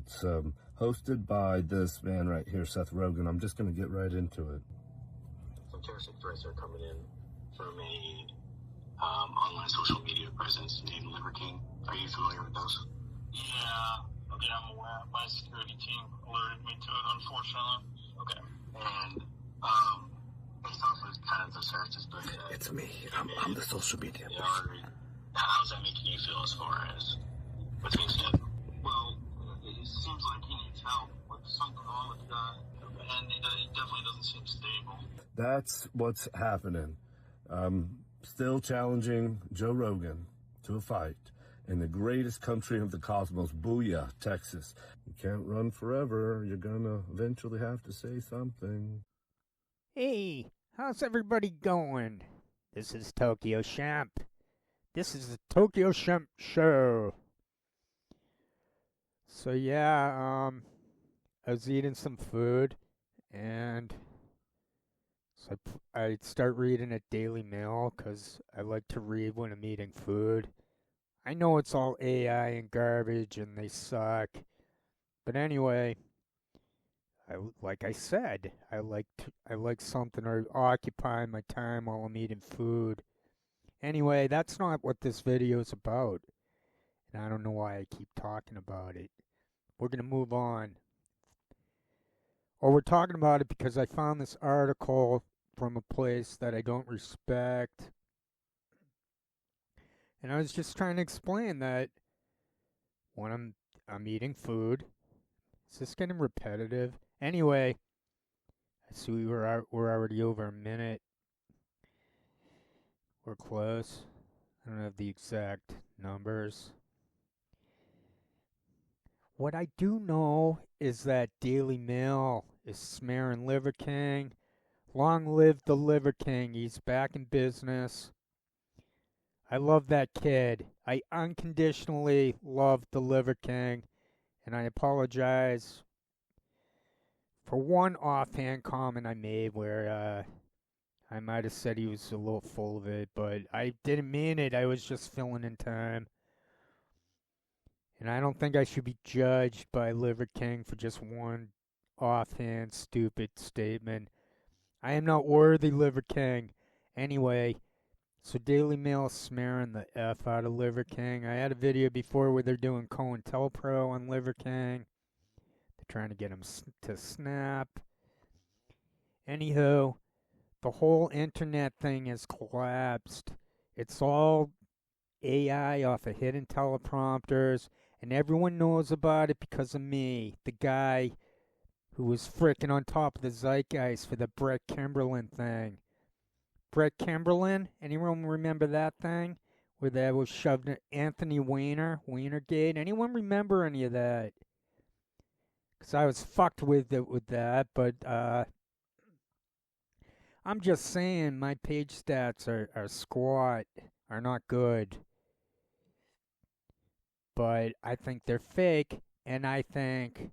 It's hosted by this man right here, Seth Rogan. I'm just going to get right into it. Some terroristic threats are coming in from a online social media presence named Liver King. Are you familiar with those? Yeah, okay, I'm aware. My security team alerted me to it, unfortunately. Okay. And based off of kind of the searches, but It's me. I'm the social media. How does that making you feel as far as what's being said? Well, it seems like he needs help with something wrong with the guy, and he definitely doesn't seem stable. That's what's happening. Still challenging Joe Rogan to a fight in the greatest country of the cosmos, Booyah, Texas. You can't run forever. You're gonna eventually have to say something. Hey, how's everybody going? This is Tokyo Champ. This is the Tokyo Champ Show. So yeah, I was eating some food, and so I start reading a Daily Mail because I like to read when I'm eating food. I know it's all AI and garbage, and they suck. But anyway, like I said, I like something to occupy my time while I'm eating food. Anyway, that's not what this video is about, and I don't know why I keep talking about it. We're gonna move on. Or we're talking about it because I found this article from a place that I don't respect, and I was just trying to explain that when I'm eating food. Is this getting repetitive? Anyway, I see we're already over a minute. We're close. I don't have the exact numbers. What I do know is that Daily Mail is smearing Liver King. Long live the Liver King. He's back in business. I love that kid. I unconditionally love the Liver King. And I apologize for one offhand comment I made where I might have said he was a little full of it, but I didn't mean it. I was just filling in time. And I don't think I should be judged by Liver King for just one offhand stupid statement. I am not worthy, Liver King. Anyway, so Daily Mail smearing the F out of Liver King. I had a video before where they're doing cointelpro on Liver King. They're trying to get him to snap. Anywho, the whole internet thing has collapsed. It's all AI off of hidden teleprompters, and everyone knows about it because of me, the guy who was frickin' on top of the zeitgeist for the Brett Kimberlin thing. Brett Kimberlin? Anyone remember that thing? Where that was shoved in Anthony Weinergate? Anyone remember any of that? Because I was fucked with that, but I'm just saying my page stats are squat, are not good. But I think they're fake, and I think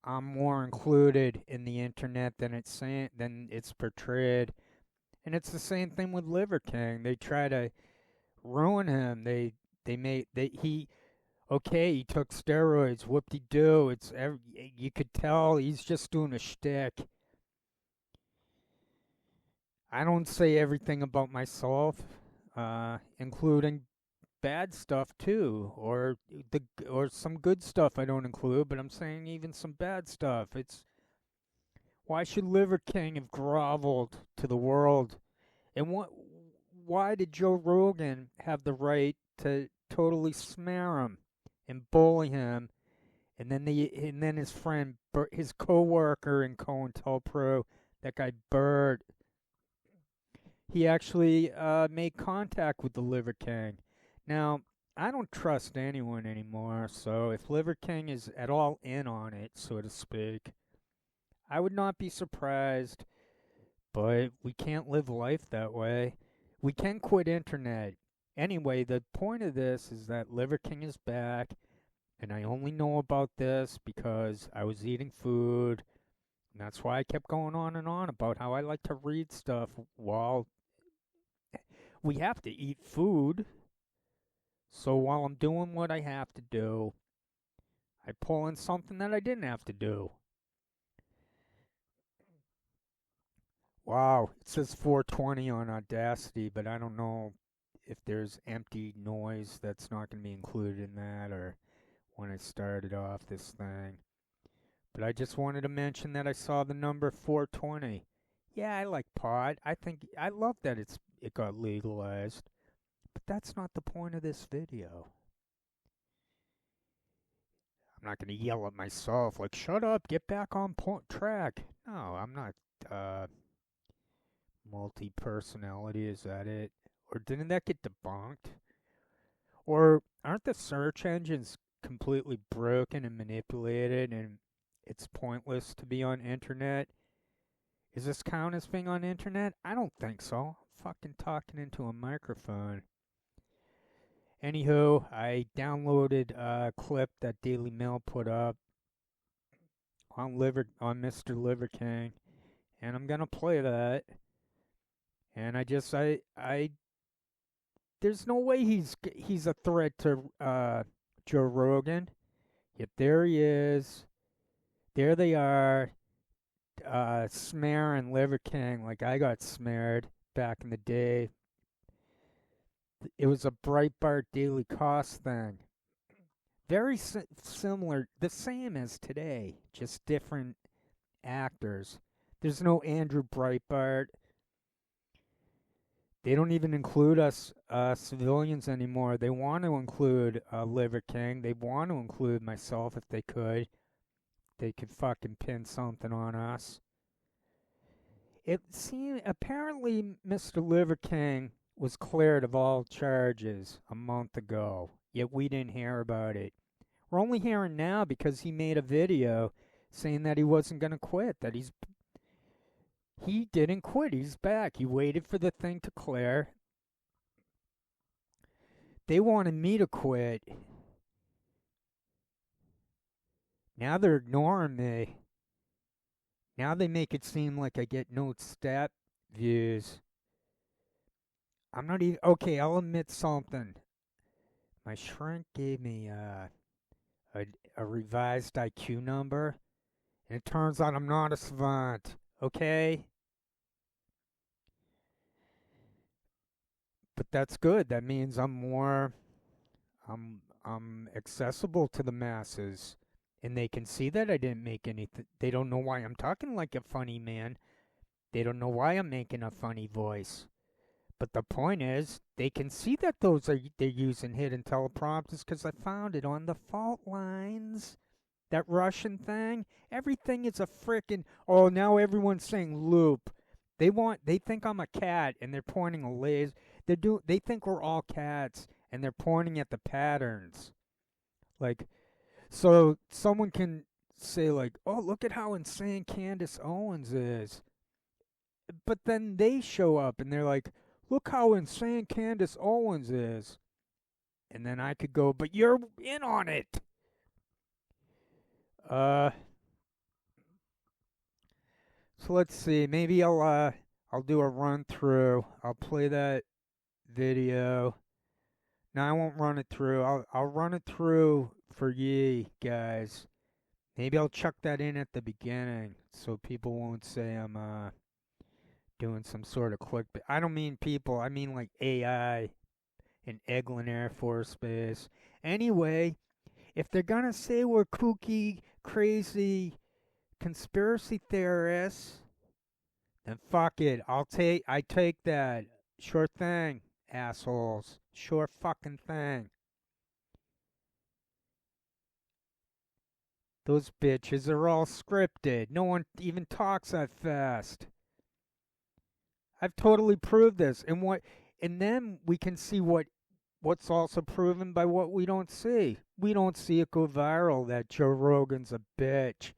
I'm more included in the internet than it's portrayed. And it's the same thing with Liver King. They try to ruin him. He took steroids. Whoop-de-doo. You could tell he's just doing a shtick. I don't say everything about myself, including bad stuff too, or some good stuff I don't include, but I'm saying even some bad stuff. Why should Liver King have groveled to the world? And why did Joe Rogan have the right to totally smear him and bully him? And then his friend, his co-worker in cointelpro, that guy Bird, he actually made contact with the Liver King. Now, I don't trust anyone anymore, so if Liver King is at all in on it, so to speak, I would not be surprised, but we can't live life that way. We can quit internet. Anyway, the point of this is that Liver King is back, and I only know about this because I was eating food, and that's why I kept going on and on about how I like to read stuff while we have to eat food. So while I'm doing what I have to do, I pull in something that I didn't have to do. Wow, it says 420 on Audacity, but I don't know if there's empty noise that's not going to be included in that or when I started off this thing. But I just wanted to mention that I saw the number 420. Yeah, I like pot. I love that it got legalized. But that's not the point of this video. I'm not going to yell at myself like, shut up, get back on track. No, I'm not multi-personality, is that it? Or didn't that get debunked? Or aren't the search engines completely broken and manipulated and it's pointless to be on internet? Is this count as being on internet? I don't think so. I'm fucking talking into a microphone. Anywho, I downloaded a clip that Daily Mail put up on Mr. Liver King, and I'm gonna play that. And there's no way he's a threat to Joe Rogan. Yet there he is. There they are, smearing Liver King like I got smeared back in the day. It was a Breitbart Daily Cost thing. Very similar, the same as today, just different actors. There's no Andrew Breitbart. They don't even include us civilians anymore. They want to include Liver King. They want to include myself if they could. They could fucking pin something on us. It seemed apparently Mr. Liver King was cleared of all charges a month ago, yet we didn't hear about it. We're only hearing now because he made a video saying that he wasn't going to quit, that he didn't quit, he's back. He waited for the thing to clear. They wanted me to quit. Now they're ignoring me. Now they make it seem like I get no stat views. I'm not even... Okay, I'll admit something. My shrink gave me a revised IQ number, and it turns out I'm not a savant, okay? But that's good. That means I'm accessible to the masses, and they can see that I didn't make anything. They don't know why I'm talking like a funny man. They don't know why I'm making a funny voice. But the point is, they can see that they're using hidden teleprompters because I found it on the fault lines. That Russian thing, everything is a frickin'... Oh, now everyone's saying loop. They think I'm a cat, and they're pointing a laser. They think we're all cats, and they're pointing at the patterns. Like, so someone can say like, oh, look at how insane Candace Owens is. But then they show up, and they're like, look how insane Candace Owens is. And then I could go, but you're in on it. So let's see. Maybe I'll do a run through. I'll play that video. No, I won't run it through. I'll run it through for ye guys. Maybe I'll chuck that in at the beginning so people won't say I'm doing some sort of clickbait. I don't mean people. I mean like AI and Eglin Air Force Base. Anyway, if they're gonna say we're kooky, crazy conspiracy theorists, then fuck it. I take that. Sure thing, assholes. Sure fucking thing. Those bitches are all scripted. No one even talks that fast. I've totally proved this. And then we can see what's also proven by what we don't see. We don't see it go viral that Joe Rogan's a bitch.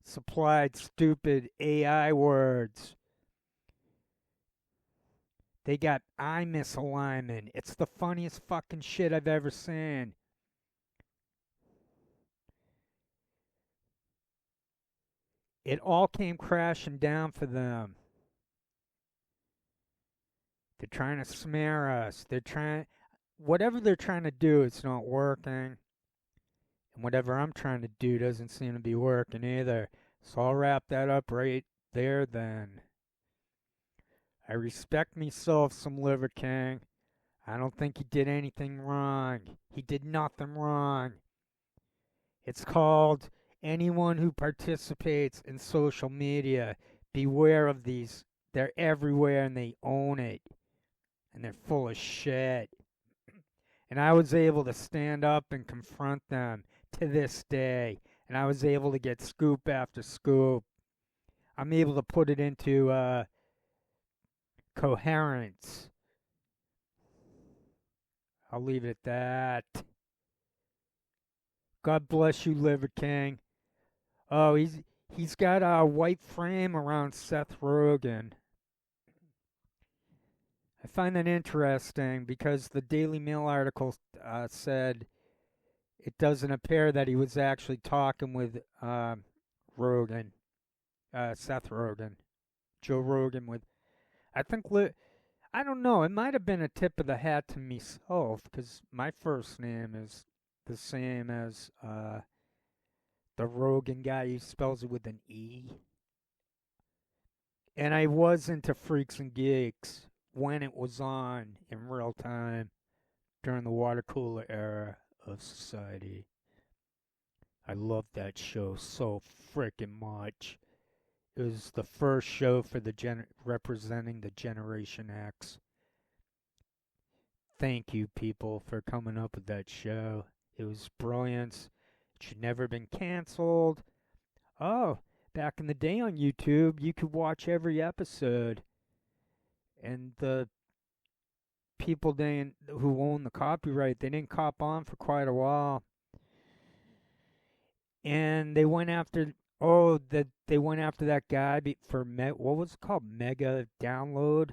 Supplied stupid AI words. They got eye misalignment. It's the funniest fucking shit I've ever seen. It all came crashing down for them. They're trying to smear us. Whatever they're trying to do, it's not working. And whatever I'm trying to do doesn't seem to be working either. So I'll wrap that up right there then. I respect myself some Liver King. I don't think he did anything wrong. He did nothing wrong. It's called anyone who participates in social media. Beware of these. They're everywhere and they own it. And they're full of shit. And I was able to stand up and confront them to this day. And I was able to get scoop after scoop. I'm able to put it into coherence. I'll leave it at that. God bless you, Liver King. Oh, he's got a white frame around Seth Rogen. I find that interesting because the Daily Mail article said it doesn't appear that he was actually talking with Rogan, Seth Rogen, Joe Rogan with. I think I don't know. It might have been a tip of the hat to myself because my first name is the same as the Rogan guy who spells it with an E. And I was into Freaks and Geeks when it was on in real time during the water cooler era of society. I loved that show so freaking much. It was the first show for the representing the Generation X. Thank you, people, for coming up with that show. It was brilliant. It should never have been canceled. Oh, back in the day on YouTube, you could watch every episode. And the people who own the copyright, they didn't cop on for quite a while. And they went after that guy for what was it called, Mega Download,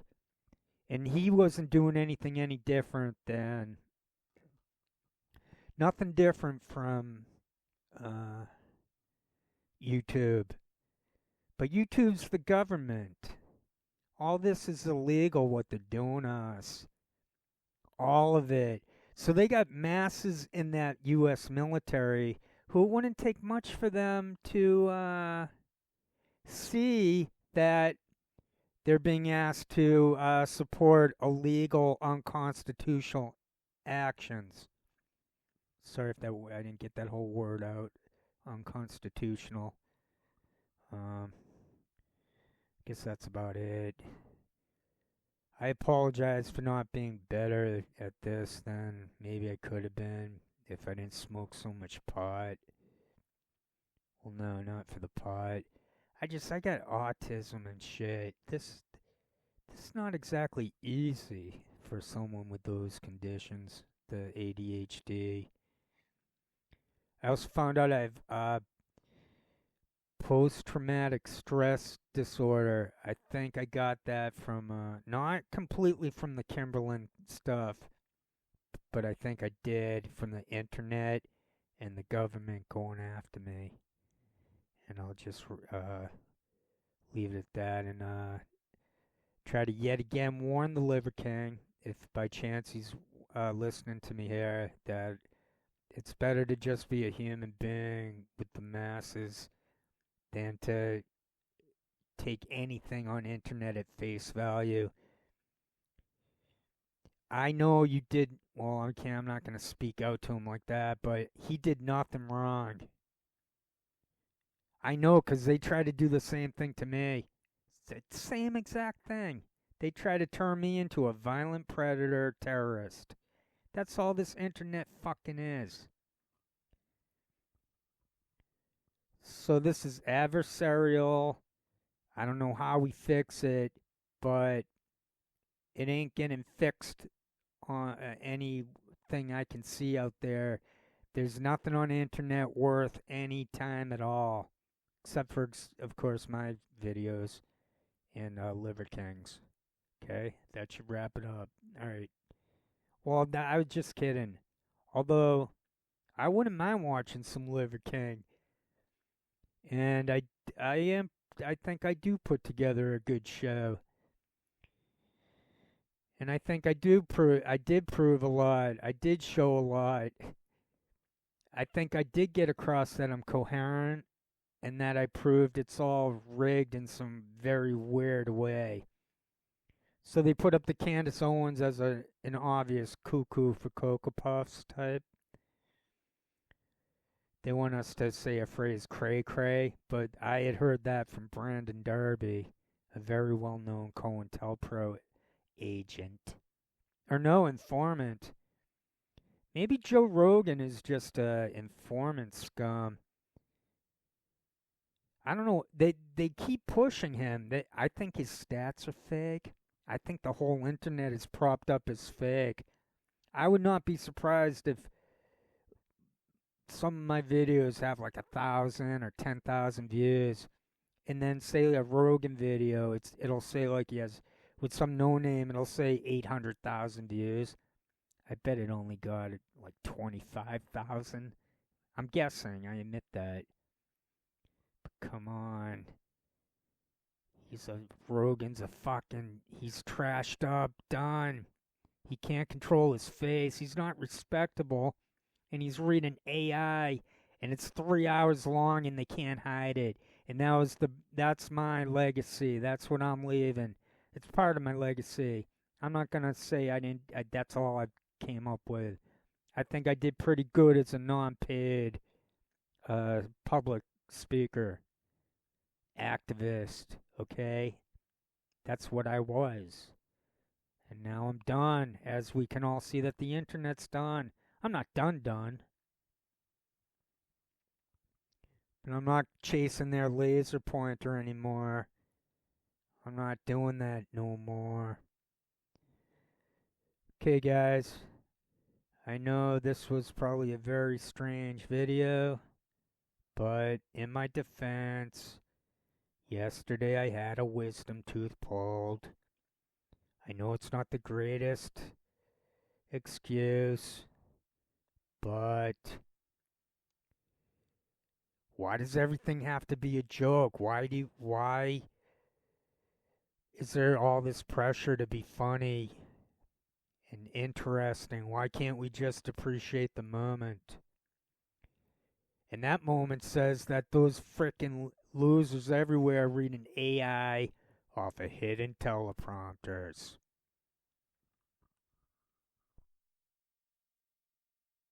and he wasn't doing anything any different than nothing different from YouTube. But YouTube's the government. All this is illegal, what they're doing to us. All of it. So they got masses in that U.S. military who it wouldn't take much for them to see that they're being asked to support illegal, unconstitutional actions. Sorry if I didn't get that whole word out. Unconstitutional. Guess that's about it. I apologize for not being better at this than maybe I could have been if I didn't smoke so much pot. Well, no, not for the pot. I got autism and shit. This is not exactly easy for someone with those conditions, the ADHD. I also found out I have post-traumatic stress disorder. I think I got that from, not completely from the Kimberlin stuff, but I think I did from the internet and the government going after me. And I'll just leave it at that and try to yet again warn the Liver King, if by chance he's listening to me here, that it's better to just be a human being with the masses than to take anything on internet at face value. I know you did, well, okay, I'm not going to speak out to him like that, but he did nothing wrong. I know, because they try to do the same thing to me. It's the same exact thing. They try to turn me into a violent predator terrorist. That's all this internet fucking is. So this is adversarial. I don't know how we fix it, but it ain't getting fixed on anything I can see out there. There's nothing on the internet worth any time at all, except for, of course, my videos and Liver Kings. Okay, that should wrap it up. All right. Well, I was just kidding. Although I wouldn't mind watching some Liver King. And I think I do put together a good show. And I think I did prove a lot. I did show a lot. I think I did get across that I'm coherent and that I proved it's all rigged in some very weird way. So they put up the Candace Owens as an obvious cuckoo for Cocoa Puffs type. They want us to say a phrase cray cray, but I had heard that from Brandon Darby, a very well known cointelpro agent. Or no, informant. Maybe Joe Rogan is just a informant scum. I don't know. They keep pushing him. I think his stats are fake. I think the whole internet is propped up as fake. I would not be surprised if some of my videos have like 1,000 or 10,000 views, and then say a Rogan video, it'll say like he has with some no name, it'll say 800,000 views. I bet it only got like 25,000. I'm guessing. I admit that. But come on. Rogan's he's trashed up, done. He can't control his face. He's not respectable. And he's reading AI, and it's 3 hours long, and they can't hide it. And that's my legacy. That's what I'm leaving. It's part of my legacy. I'm not gonna say that's all I came up with. I think I did pretty good as a non-paid public speaker, activist. Okay, that's what I was. And now I'm done, as we can all see that the internet's done. I'm not done. But I'm not chasing their laser pointer anymore. I'm not doing that no more. Okay, guys. I know this was probably a very strange video, but in my defense, yesterday I had a wisdom tooth pulled. I know it's not the greatest excuse, but why does everything have to be a joke? Why is there all this pressure to be funny and interesting? Why can't we just appreciate the moment? And that moment says that those frickin' losers everywhere are reading AI off of hidden teleprompters.